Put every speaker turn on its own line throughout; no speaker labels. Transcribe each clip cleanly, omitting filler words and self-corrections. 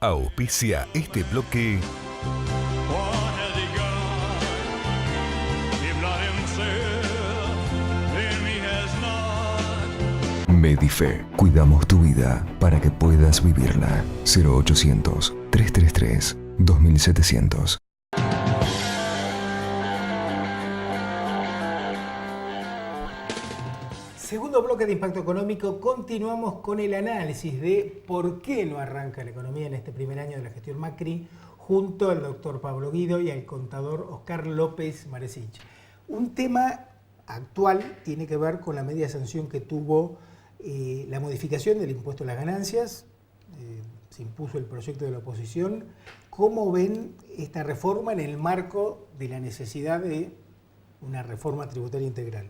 Auspicia este bloque. Medife, cuidamos tu vida para que puedas vivirla. 0800-333-2700.
Segundo bloque de Impacto Económico, continuamos con el análisis de por qué no arranca la economía en este primer año de la gestión Macri, junto al doctor Pablo Guido y al contador Oscar López Maresich. Un tema actual tiene que ver con la media sanción que tuvo la modificación del impuesto a las ganancias. Se impuso el proyecto de la oposición. ¿Cómo ven esta reforma en el marco de la necesidad de una reforma tributaria integral?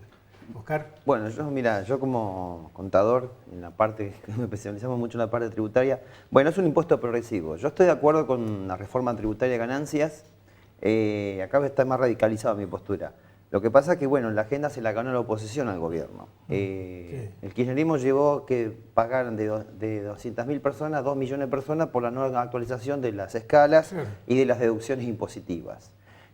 Oscar.
Bueno, yo como contador, en la parte, nos especializamos mucho en la parte tributaria, bueno, es un impuesto progresivo. Yo estoy de acuerdo con la reforma tributaria de ganancias, acá está más radicalizada mi postura. Lo que pasa es que, bueno, la agenda se la ganó la oposición al gobierno. Sí. El kirchnerismo llevó que pagaran de 200.000 personas, 2 millones de personas por la nueva actualización de las escalas y de las deducciones impositivas.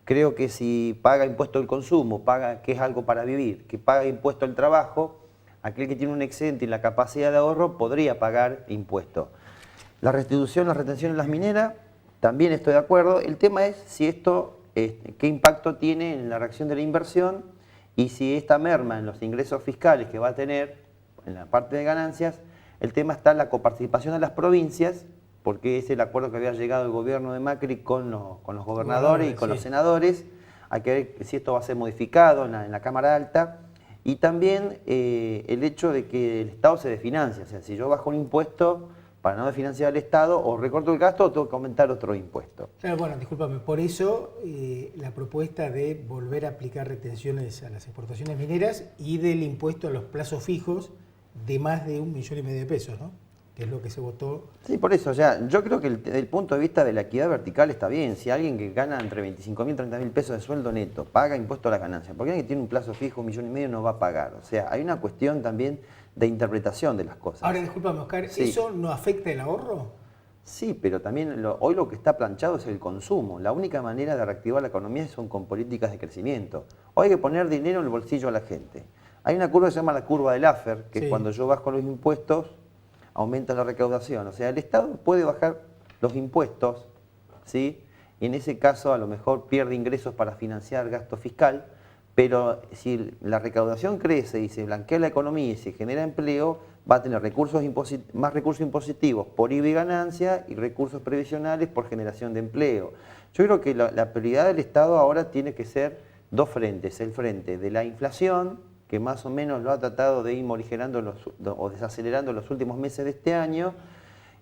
Creo que si paga impuesto al consumo, paga que es algo para vivir, que paga impuesto al trabajo, aquel que tiene un excedente y la capacidad de ahorro podría pagar impuesto. La restitución, la retención en las mineras, también estoy de acuerdo. El tema es si esto, qué impacto tiene en la reacción de la inversión y si esta merma en los ingresos fiscales que va a tener en la parte de ganancias. El tema está en la coparticipación de las provincias, porque es el acuerdo que había llegado el gobierno de Macri con los gobernadores y con los senadores. Hay que ver si esto va a ser modificado en la Cámara Alta. Y también el hecho de que el Estado se desfinancia. O sea, si yo bajo un impuesto para no desfinanciar al Estado, o recorto el gasto, o tengo que aumentar otro impuesto.
Claro, bueno, discúlpame, por eso la propuesta de volver a aplicar retenciones a las exportaciones mineras y del impuesto a los plazos fijos de más de 1,5 millones de pesos, ¿no? Que es lo que se votó.
Sí, por eso, o sea, yo creo que desde el punto de vista de la equidad vertical está bien. Si alguien que gana entre 25.000 y 30.000 pesos de sueldo neto paga impuesto a las ganancias, porque alguien que tiene un plazo fijo, 1,5 millones no va a pagar. O sea, hay una cuestión también de interpretación de las cosas.
Ahora, discúlpame, Oscar, sí. ¿Eso no afecta el ahorro?
Sí, pero también hoy lo que está planchado es el consumo. La única manera de reactivar la economía son con políticas de crecimiento. Hoy hay que poner dinero en el bolsillo a la gente. Hay una curva que se llama la curva del Laffer, que cuando yo bajo los impuestos, aumenta la recaudación. O sea, el Estado puede bajar los impuestos, ¿sí? Y en ese caso a lo mejor pierde ingresos para financiar gasto fiscal, pero si la recaudación crece y se blanquea la economía y se genera empleo, va a tener más recursos impositivos por IVA y ganancia y recursos previsionales por generación de empleo. Yo creo que la prioridad del Estado ahora tiene que ser dos frentes. El frente de la inflación, que más o menos lo ha tratado de ir morigerando o desacelerando en los últimos meses de este año,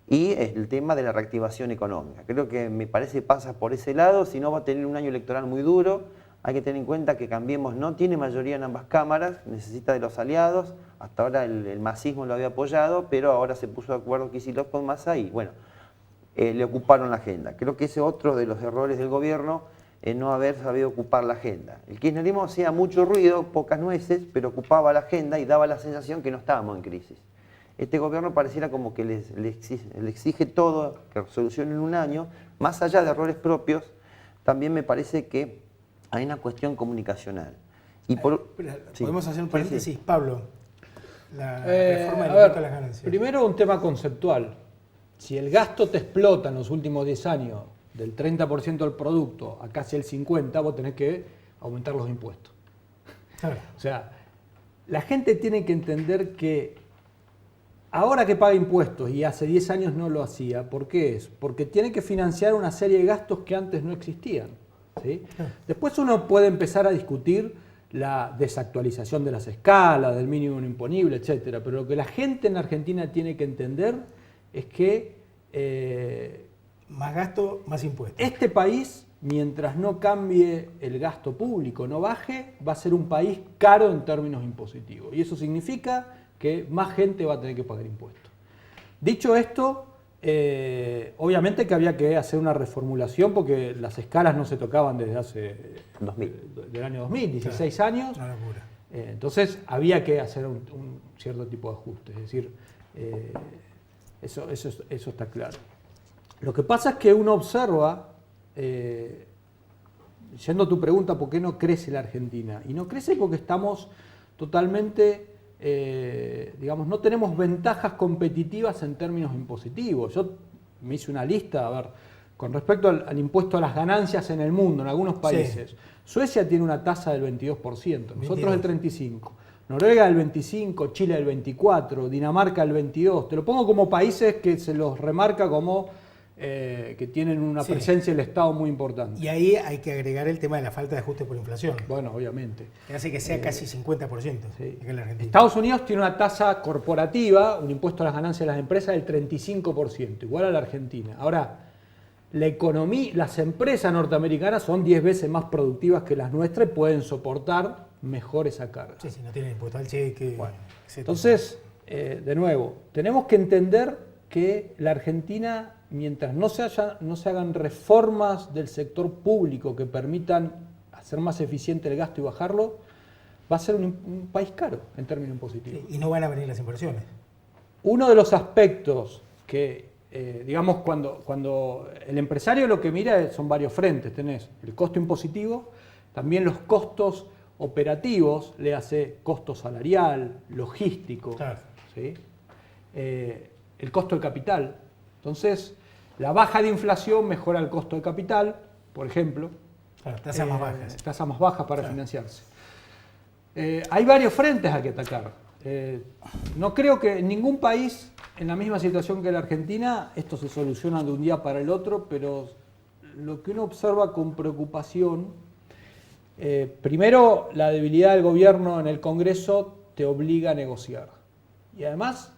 y el tema de la reactivación económica. Creo que me parece que pasa por ese lado, si no va a tener un año electoral muy duro. Hay que tener en cuenta que Cambiemos no tiene mayoría en ambas cámaras, necesita de los aliados. Hasta ahora el masismo lo había apoyado, pero ahora se puso de acuerdo Kicillof con Massa y bueno, le ocuparon la agenda. Creo que ese es otro de los errores del gobierno, no haber sabido ocupar la agenda. El kirchnerismo hacía mucho ruido, pocas nueces, pero ocupaba la agenda y daba la sensación que no estábamos en crisis. Este gobierno pareciera como que le exige todo, que solucione en un año, más allá de errores propios. También me parece que hay una cuestión comunicacional. Y
podemos hacer un paréntesis, sí. Pablo, la reforma del impuesto a las ganancias.
Primero un tema conceptual. Si el gasto te explota en los últimos 10 años, del 30% del producto a casi el 50%, vos tenés que aumentar los impuestos. Claro. O sea, la gente tiene que entender que ahora que paga impuestos y hace 10 años no lo hacía, ¿por qué es? Porque tiene que financiar una serie de gastos que antes no existían, ¿sí? Después uno puede empezar a discutir la desactualización de las escalas, del mínimo imponible, etc. Pero lo que la gente en Argentina tiene que entender es que
más gasto, más impuestos.
Este país, mientras no cambie el gasto público, no baje, va a ser un país caro en términos impositivos. Y eso significa que más gente va a tener que pagar impuestos. Dicho esto, obviamente que había que hacer una reformulación porque las escalas no se tocaban desde hace 2000. Del año 2000, 16 claro, años.
Una locura.
Entonces había que hacer un cierto tipo de ajuste. Es decir, eso está claro. Lo que pasa es que uno observa, yendo a tu pregunta, ¿por qué no crece la Argentina? Y no crece porque estamos totalmente, digamos, no tenemos ventajas competitivas en términos impositivos. Yo me hice una lista, a ver, con respecto al impuesto a las ganancias en el mundo, en algunos países. Sí. Suecia tiene una tasa del 22%, nosotros del 35%. Noruega del 25%, Chile del 24%, Dinamarca del 22%. Te lo pongo como países que se los remarca como que tienen una presencia del Estado muy importante.
Y ahí hay que agregar el tema de la falta de ajuste por inflación.
Bueno, obviamente.
Que hace que sea casi 50%
sí.
en la Argentina.
Estados Unidos tiene una tasa corporativa, un impuesto a las ganancias de las empresas del 35%, igual a la Argentina. Ahora, la economía, las empresas norteamericanas son 10 veces más productivas que las nuestras y pueden soportar mejor esa carga.
Sí, sí, no tienen impuesto al cheque.
Bueno, entonces, de nuevo, tenemos que entender que la Argentina, mientras no se hagan reformas del sector público que permitan hacer más eficiente el gasto y bajarlo, va a ser un país caro en términos impositivos.
Sí, y no van a venir las inversiones.
Uno de los aspectos que, digamos, cuando el empresario lo que mira son varios frentes. Tenés el costo impositivo, también los costos operativos, le hace costo salarial, logístico, claro. ¿Sí? El costo del capital. Entonces, la baja de inflación mejora el costo del capital, por ejemplo.
Claro, tasas más bajas.
Tasas más bajas para financiarse. Hay varios frentes a que atacar. No creo que en ningún país en la misma situación que la Argentina esto se soluciona de un día para el otro, pero lo que uno observa con preocupación, primero, la debilidad del gobierno en el Congreso te obliga a negociar. Y además,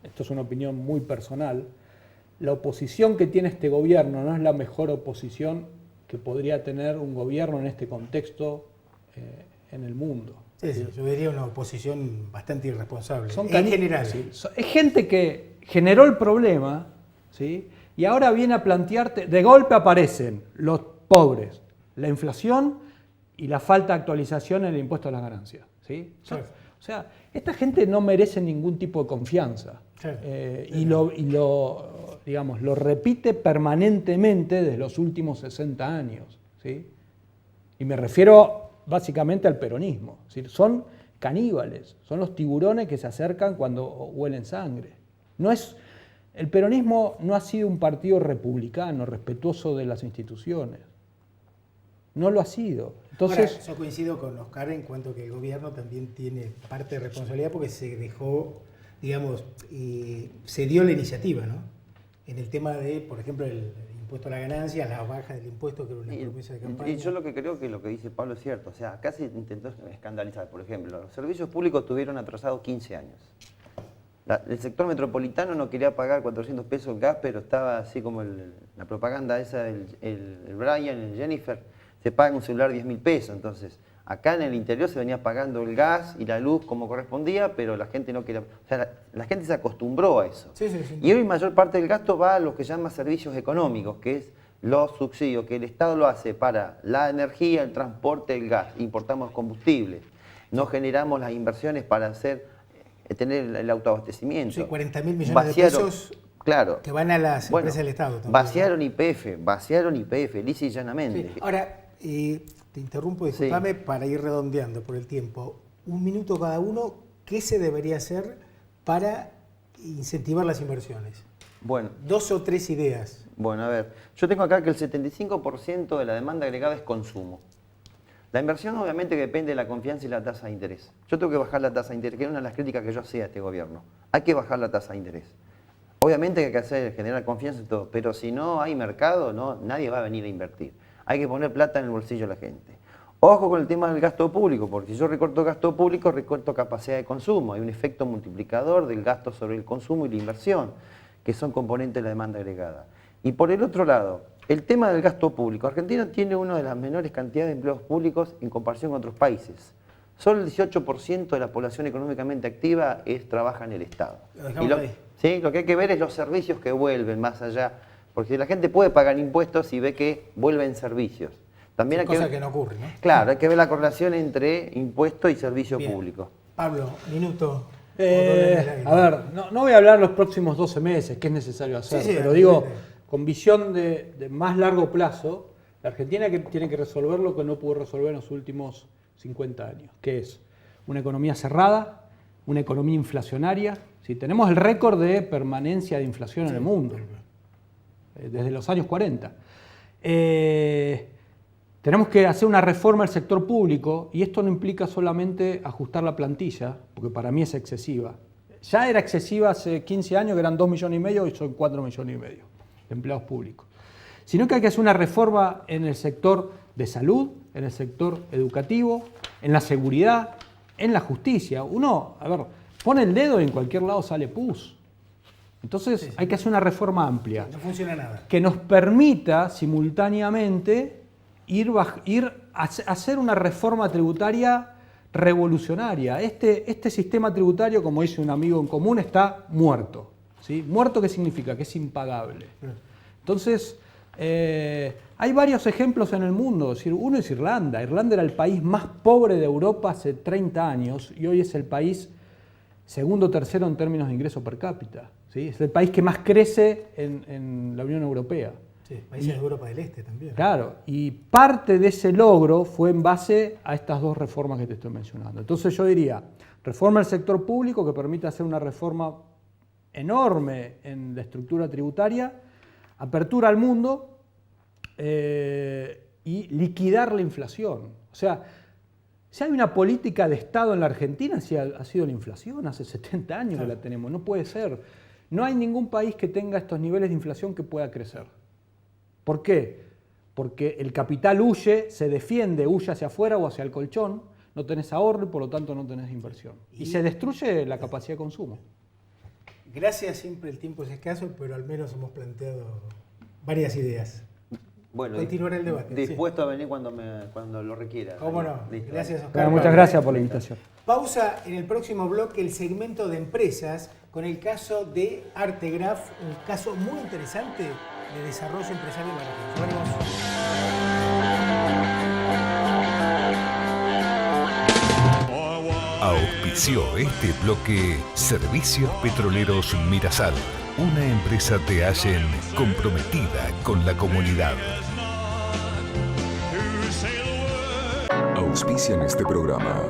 esto es una opinión muy personal, la oposición que tiene este gobierno no es la mejor oposición que podría tener un gobierno en este contexto en el mundo.
Sí, sí, yo diría una oposición bastante irresponsable,
en general. Sí, es gente que generó el problema, ¿sí? Y ahora viene a plantearte, de golpe aparecen los pobres, la inflación y la falta de actualización en el impuesto a las ganancias, ¿sí? Claro. O sea, esta gente no merece ningún tipo de confianza. Claro. Y lo repite permanentemente desde los últimos 60 años, ¿sí? Y me refiero básicamente al peronismo. Es decir, son caníbales, son los tiburones que se acercan cuando huelen sangre. El peronismo no ha sido un partido republicano, respetuoso de las instituciones. No lo ha sido. Entonces,
ahora, yo coincido con Oscar en cuanto que el gobierno también tiene parte de responsabilidad porque se dejó, digamos, se dio la iniciativa, ¿no? En el tema de, por ejemplo, el impuesto a la ganancia, la baja del impuesto, que era una promesa de campaña.
Y yo lo que creo que lo que dice Pablo es cierto. O sea, acá se intentó escandalizar. Por ejemplo, los servicios públicos tuvieron atrasados 15 años. El sector metropolitano no quería pagar 400 pesos el gas, pero estaba así como la propaganda esa del Brian, el Jennifer, se paga un celular 10.000 pesos. Entonces, acá en el interior se venía pagando el gas y la luz como correspondía, pero la gente no quería. O sea, la gente se acostumbró a eso.
Sí, sí, sí.
Y hoy mayor parte del gasto va a lo que llama servicios económicos, que es los subsidios que el Estado lo hace para la energía, el transporte, el gas. Importamos combustible. No generamos las inversiones para tener el autoabastecimiento.
Sí, 40.000 millones de pesos.
Claro.
Que van a las empresas del Estado también.
Vaciaron YPF, lisa y llanamente.
Sí. Ahora, te interrumpo, disculpame, para ir redondeando por el tiempo. Un minuto cada uno, ¿qué se debería hacer para incentivar las inversiones?
Bueno.
2 o 3 ideas.
Bueno, a ver, yo tengo acá que el 75% de la demanda agregada es consumo. La inversión obviamente depende de la confianza y la tasa de interés. Yo tengo que bajar la tasa de interés, que es una de las críticas que yo hacía a este gobierno. Hay que bajar la tasa de interés. Obviamente hay que generar confianza y todo, pero si no hay mercado, nadie va a venir a invertir. Hay que poner plata en el bolsillo de la gente. Ojo con el tema del gasto público, porque si yo recorto gasto público, recorto capacidad de consumo. Hay un efecto multiplicador del gasto sobre el consumo y la inversión, que son componentes de la demanda agregada. Y por el otro lado, el tema del gasto público. Argentina tiene una de las menores cantidades de empleos públicos en comparación con otros países. Solo el 18% de la población económicamente activa trabaja en el Estado. Lo que hay que ver es los servicios que vuelven más allá, porque la gente puede pagar impuestos y ve que vuelven servicios. También hay
cosa que no ocurre, ¿no?
Claro, hay que ver la correlación entre impuesto y servicio público.
Pablo, minuto.
A ver, no voy a hablar los próximos 12 meses, qué es necesario hacer, pero digo, con visión de más largo plazo, la Argentina tiene que resolver lo que no pudo resolver en los últimos 50 años, que es una economía cerrada, una economía inflacionaria. ¿Sí? Tenemos el récord de permanencia de inflación en el mundo, desde los años 40. Tenemos que hacer una reforma del sector público, y esto no implica solamente ajustar la plantilla, porque para mí es excesiva. Ya era excesiva hace 15 años, que eran 2,5 millones, y son 4,5 millones de empleados públicos. Sino que hay que hacer una reforma en el sector de salud, en el sector educativo, en la seguridad, en la justicia. Uno, pone el dedo y en cualquier lado sale pus. Entonces hay que hacer una reforma amplia.
No funciona nada.
Que nos permita simultáneamente ir a hacer una reforma tributaria revolucionaria. Este sistema tributario, como dice un amigo en común, está muerto. ¿Sí? ¿Muerto qué significa? Que es impagable. Entonces, hay varios ejemplos en el mundo. Es decir, uno es Irlanda. Irlanda era el país más pobre de Europa hace 30 años y hoy es el país segundo o tercero en términos de ingreso per cápita. ¿Sí? Es el país que más crece en la Unión Europea.
Sí, países de Europa del Este también.
Claro, y parte de ese logro fue en base a estas dos reformas que te estoy mencionando. Entonces yo diría, reforma del sector público que permita hacer una reforma enorme en la estructura tributaria, apertura al mundo y liquidar la inflación. O sea, si hay una política de Estado en la Argentina, ha sido la inflación, hace 70 años que la tenemos, no puede ser. No hay ningún país que tenga estos niveles de inflación que pueda crecer. ¿Por qué? Porque el capital huye, se defiende, huye hacia afuera o hacia el colchón, no tenés ahorro y por lo tanto no tenés inversión. Y se destruye la capacidad de consumo.
Gracias, siempre el tiempo es escaso, pero al menos hemos planteado varias ideas.
Bueno,
continuar el debate.
Dispuesto a venir cuando lo requiera.
¿Cómo no?
Listo.
Gracias, Oscar.
Bueno, muchas gracias por la invitación.
Pausa en el próximo bloque, el segmento de empresas, con el caso de Artegraf, un caso muy interesante de desarrollo empresarial en la región.
Auspició este bloque Servicios Petroleros Mirasal, una empresa de Allen comprometida con la comunidad. Auspician este programa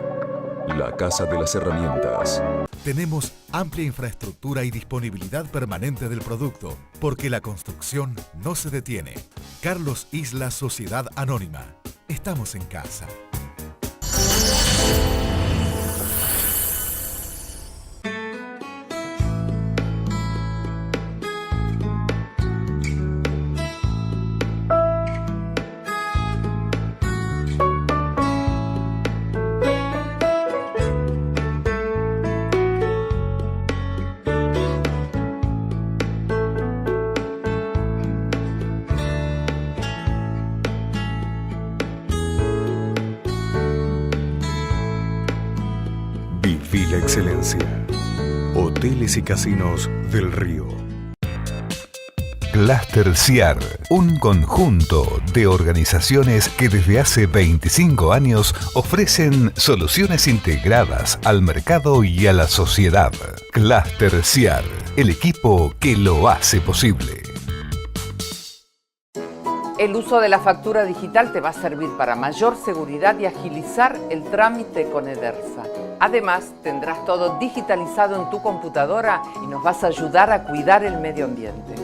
La Casa de las Herramientas.
Tenemos amplia infraestructura y disponibilidad permanente del producto, porque la construcción no se detiene. Carlos Isla Sociedad Anónima. Estamos en casa.
Viví la excelencia. Hoteles y Casinos del Río. Cluster CIAR, un conjunto de organizaciones que desde hace 25 años ofrecen soluciones integradas al mercado y a la sociedad. Cluster CIAR, el equipo que lo hace posible.
El uso de la factura digital te va a servir para mayor seguridad y agilizar el trámite con Edersa. Además, tendrás todo digitalizado en tu computadora y nos vas a ayudar a cuidar el medio ambiente.